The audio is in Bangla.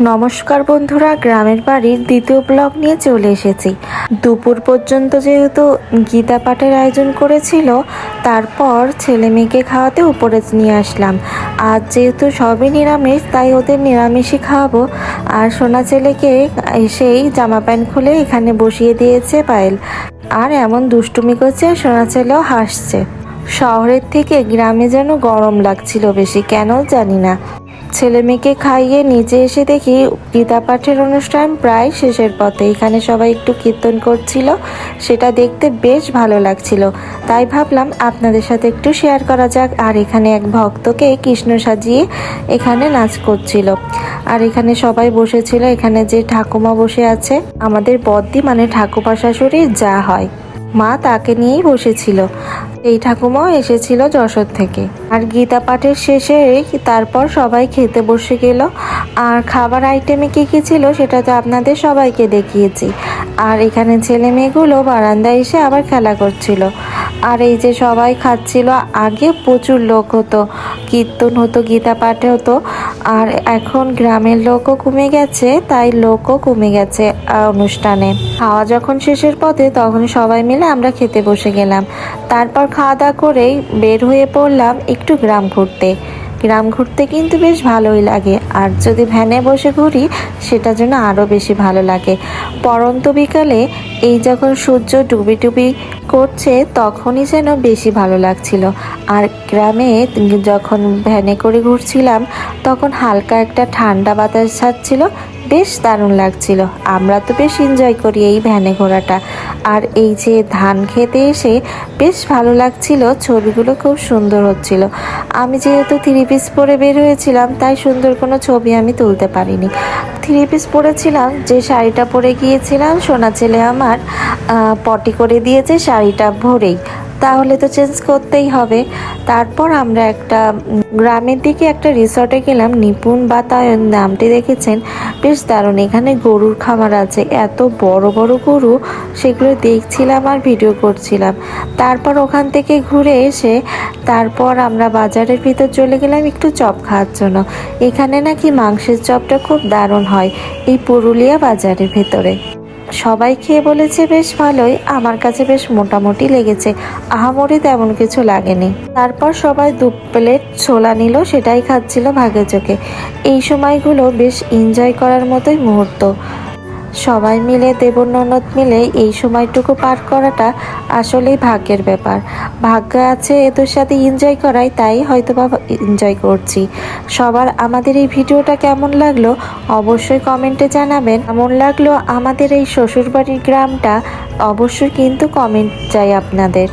নমস্কার বন্ধুরা, গ্রামের বাড়ির দ্বিতীয় ব্লগ নিয়ে চলে এসেছি। দুপুর পর্যন্ত যেহেতু গীতা পাঠের আয়োজন করেছিল, তারপর ছেলে মেয়েকে খাওয়াতে উপরে নিয়ে আসলাম। আজ যেহেতু সবই নিরামিষ, তাই ওদের নিরামিষই খাওয়াবো। আর সোনা ছেলেকে এসেই জামা প্যান্ট খুলে এখানে বসিয়ে দিয়েছে পায়েল। আর এমন দুষ্টুমি করছে, সোনা ছেলেও হাসছে। শহরের থেকে গ্রামে যেন গরম লাগছিল বেশি, কেন জানি না। ছেলে মেয়েকে খাইয়ে নিচে এসে দেখি গীতা পাঠের অনুষ্ঠান প্রায় শেষের পথে। এখানে সবাই একটু কীর্তন করছিল, সেটা দেখতে বেশ ভালো লাগছিল। তাই ভাবলাম আপনাদের সাথে একটু শেয়ার করা যাক। আর এখানে এক ভক্তকে কৃষ্ণ সাজিয়ে এখানে নাচ করছিল। আর এখানে সবাই বসেছিল। এখানে যে ঠাকুমা বসে আছে, আমাদের বদ্দি মানে ঠাকুমা শাশুড়ির যা হয়, মা তাকে নিয়েই বসেছিল। এই ঠাকুমাও এসেছিল যশোর থেকে। আর গীতা পাঠের শেষে তারপর সবাই খেতে বসে গেল। আর খাবার আইটেমে কী কী ছিল সেটা তো আপনাদের সবাইকে দেখিয়েছি। আর এখানে ছেলে মেয়েগুলো বারান্দায় এসে আবার খেলা করছিল। আর এই যে সবাই খাচ্ছিল। আগে প্রচুর লোক হতো, কীর্তন হতো, গীতা পাঠে হতো। আর এখন গ্রামের লোকও কমে গেছে, তাই লোকও কমে গেছে অনুষ্ঠানে। খাওয়া যখন শেষের পথে, তখন সবাই মিলে আমরা খেতে বসে গেলাম। তারপর খাওয়া দাওয়া করেই বের হয়ে পড়লাম একটু গ্রাম ঘুরতে। গ্রাম ঘুরতে কিন্তু বেশ ভালোই লাগে। আর যদি ভ্যানে বসে ঘুরি, সেটা যেন আরও বেশি ভালো লাগে। পরন্ত বিকালে এই যখন সূর্য ডুবি ডুবি করছে, তখনই যেন বেশি ভালো লাগছিল। আর গ্রামে যখন ভ্যানে করে ঘুরছিলাম, তখন হালকা একটা ঠান্ডা বাতাস ছাড়ছিল, বেশ দারুণ লাগছিল। আমরা তো বেশ এনজয় করি এই ভ্যানে ঘোরাটা। আর এই যে ধান খেতে এসে বেশ ভালো লাগছিল, ছবিগুলো খুব সুন্দর হচ্ছিল। আমি যেহেতু 3 পিস পরে বের হয়েছিলাম, তাই সুন্দর কোনো ছবি আমি তুলতে পারিনি। 3 পিস পরেছিলাম, যে শাড়িটা পরে গিয়েছিলাম সোনা ছেলে আমার পটি করে দিয়েছে শাড়িটা ভরেই, তাহলে তো চেঞ্জ করতেই হবে। তারপর আমরা একটা গ্রামের দিকে একটা রিসর্টে গেলাম। নিপুণ বাতায়ন নামটি দেখেছেন, বেশ দারুণ। এখানে গরুর খামার আছে, এত বড় বড় গরু, সেগুলো দেখছিলাম আর ভিডিও করছিলাম। তারপর ওখান থেকে ঘুরে এসে তারপর আমরা বাজারের ভিতর চলে গেলাম একটু চপ খাওয়ার জন্য। এখানে নাকি মাংসের চপটা খুব দারুণ হয় এই পুরুলিয়া বাজারের ভেতরে। সবাই খেয়ে বলেছে বেশ ভালোই, আমার কাছে বেশ মোটামুটি লেগেছে, আহামরি তেমন কিছু লাগেনি। তারপর সবাই 2 প্লেট ছোলা নিল, সেটাই খাচ্ছিল ভাগে চোখে। এই সময়গুলো বেশ এনজয় করার মতোই মুহূর্ত। সবাই মিলে দেবর ননদ মিলে এই সময়টুকু পার করাটা আসলেই ভাগ্যের ব্যাপার। ভাগ্য আছে এদের সাথে এনজয় করাই, তাই হয়তো বা এনজয় করছি। সবার আমাদের এই ভিডিওটা কেমন লাগলো অবশ্যই কমেন্টে জানাবেন। কেমন লাগলো আমাদের এই শ্বশুরবাড়ির গ্রামটা অবশ্যই কিন্তু কমেন্ট চাই আপনাদের।